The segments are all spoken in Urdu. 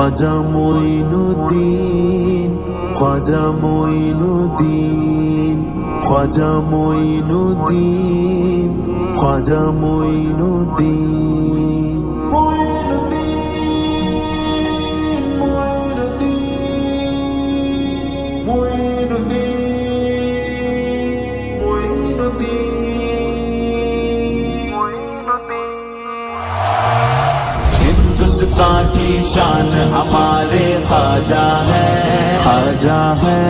خواجہ معین الدین، خواجہ معین الدین، خواجہ معین الدین، خواجہ معین الدین، معین الدین، معین الدین، معین الدین، معین الدین، معین الدین۔ ہندوستان کی شان ہمارے خواجہ ہے، خواجہ ہے،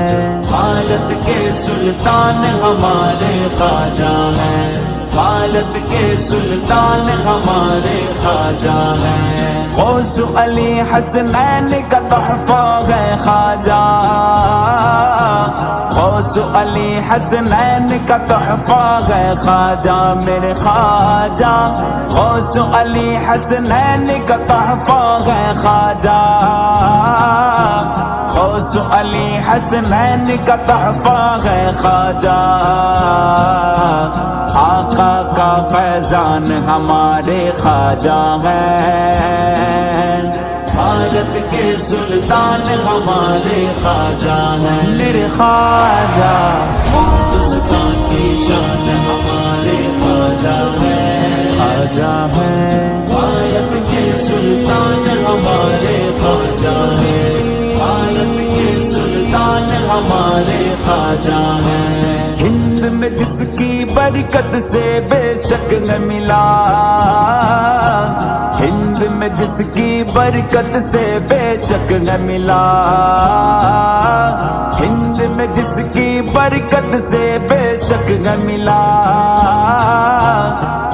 بھارت کے سلطان ہمارے خواجہ ہے، بھارت کے سلطان ہمارے خواجہ ہیں۔ غوث علی حسنین کا تحفہ ہے خواجہ، غوث علی حسنین کا تحفہ ہے خواجہ میرے خواجہ، غوث علی حسنین کا تحفہ ہے خواجہ، غوث علی حسنین کا تحفہ ہے خواجہ، آقا کا فیضان ہمارے خواجہ ہیں، بھارت کے سلطان ہمارے خواجہ ہیں میرے خواجہ، ہندوستان کی شان ہمارے خواجہ ہیں، خواجہ ہیں، بھارت کے سلطان ہمارے خواجہ ہیں، بھارت کے سلطان ہمارے خواجہ ہیں۔ ہند میں جس کی برکت سے بے شک ہے ملا، ہند میں جس کی برکت سے بے شک ہے ملا، ہند میں جس کی برکت سے بے شک ہے ملا،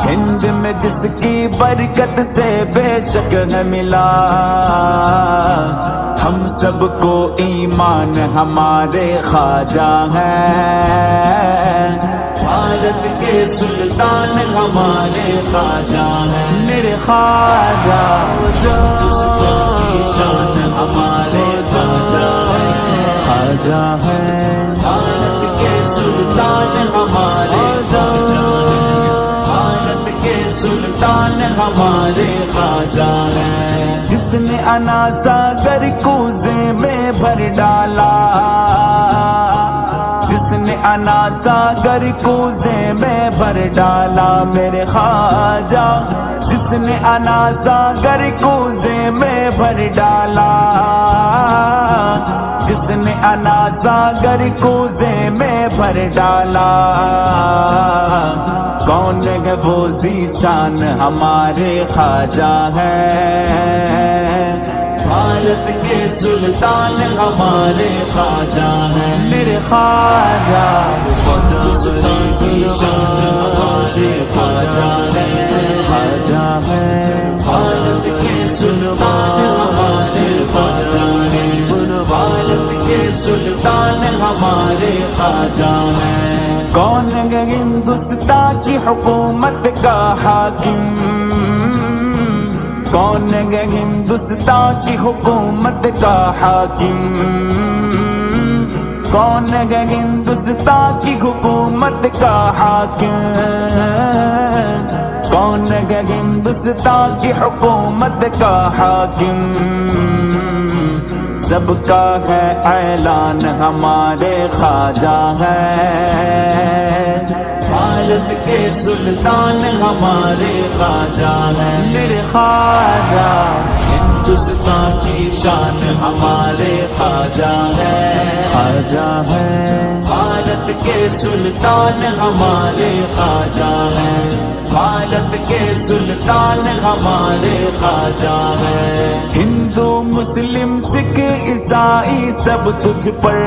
ہند میں جس کی برکت سے بے شک ہے ملا، ہم سب کو ایمان ہمارے خواجہ ہیں، بھارت کے سلطان ہمارے خواجہ ہیں میرے خواجہ، ہندوستان کی شان ہمارے خواجہ ہیں، خواجہ ہیں، بھارت کے سلطان ہمارے خواجہ ہیں، بھارت کے سلطان ہمارے خواجہ ہیں۔ جس نے انا ساگر کوزے میں بھر ڈالا، جس نے انا ساگر کوزے میں بھر ڈالا میرے خواجہ، جس نے انا ساگر کوزے میں بھر ڈالا، جس نے انا ساگر کوزے میں بھر ڈالا، کون ہے وہ ذیشان ہمارے خواجہ ہیں، بھارت کے سلطان ہمارے خواجہ ہیں میرے خواجہ، ہندوستان کی شان ہمارے خواجہ ہیں، خواجہ ہیں، بھارت کے سلطان ہمارے خواجہ ہیں، بھارت کے سلطان ہمارے خواجہ ہیں۔ کون ہے ہندوستان کی حکومت کا حاکم، کون ہے ہندوستان کی حکومت کا حاکم، کون ہے ہندوستان کی حکومت کا حاکم، کون ہے ہندوستان کی حکومت کا حاکم، سب کا ہے اعلان ہمارے خواجہ ہیں، بھارت کے سلطان ہمارے خواجہ ہیں میرے خواجہ، ہندوستان کی شان ہمارے خواجہ ہیں، خواجہ ہیں، بھارت کے سلطان ہمارے خواجہ ہیں، بھارت کے سلطان ہمارے خواجہ ہیں۔ ہندو مسلم سکھ عیسائی سب تجھ پر،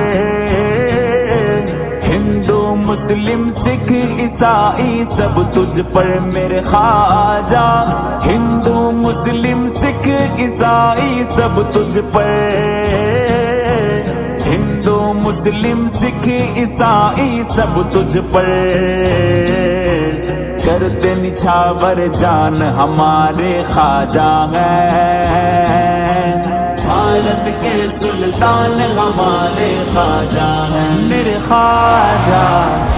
ہندو مسلم سکھ عیسائی سب تجھ پر میرے خواجہ، ہندو مسلم سکھ عیسائی سب تجھ پر، ہندو مسلم سکھ عیسائی سب تجھ پر، کرتے نچھاور جان ہمارے خواجہ ہیں، بھارت کے سلطان ہمارے خواجہ ہیں میرے خواجہ،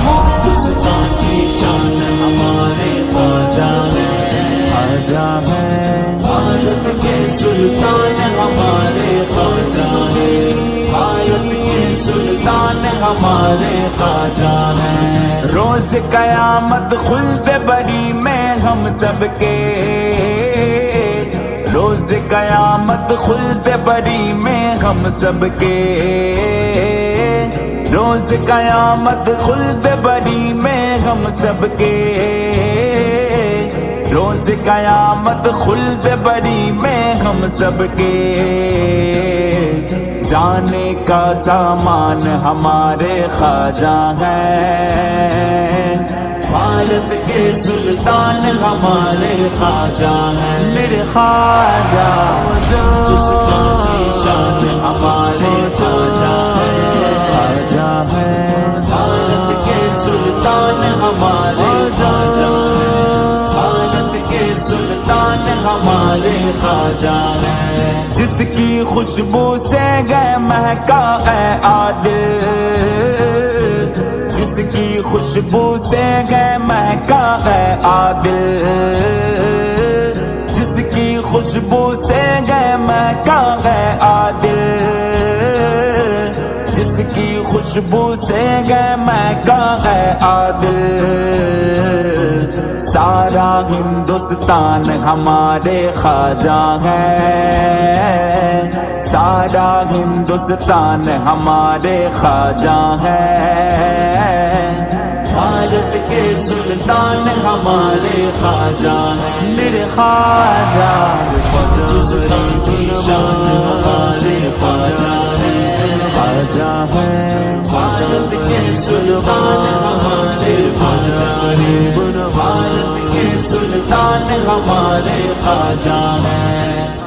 ہندوستان کی شان ہمارے خواجہ ہیں، خواجہ ہیں، بھارت کے سلطان ہمارے خواجہ ہیں، بھارت کے سلطان ہمارے خواجہ ہیں۔ روز قیامت خلد بری میں ہم سب کے، روز قیامت خلد بری میں ہم سب کے، روز قیامت خلد بری میں ہم سب کے، روز قیامت خلد بری میں ہم سب کے۔ جانے کا سامان ہمارے خواجہ ہیں، بھارت کے سلطان ہمارے خواجہ ہیں۔ میرے خواجہ ہندوستان کی شان ہمارے خواجہ ہیں، خواجہ ہیں، بھارت کے سلطان ہمارے خواجہ ہیں، بھارت کے سلطان ہمارے خواجہ ہیں۔ جس کی خوشبو سے گئے مہکا اے عادل، جس کی خوشبو سے گئے مہکا اے عادل، جس کی خوشبو سے گئے مہکا اے عادل، جس کی خوشبو سے گئے مہکا اے عادل۔ سارا ہندوستان ہمارے خواجہ ہیں، سارا ہندوستان ہمارے خواجہ ہیں، بھارت کے سلطان ہمارے خواجہ ہیں۔ میرے خواجہ ہندوستان کی شان ہمارے خواجہ ہیں، خواجہ ہیں، بھارت کے سلطان ہمارے خواجہ ہیں، بھارت کے سلطان ہمارے خواجہ ہیں۔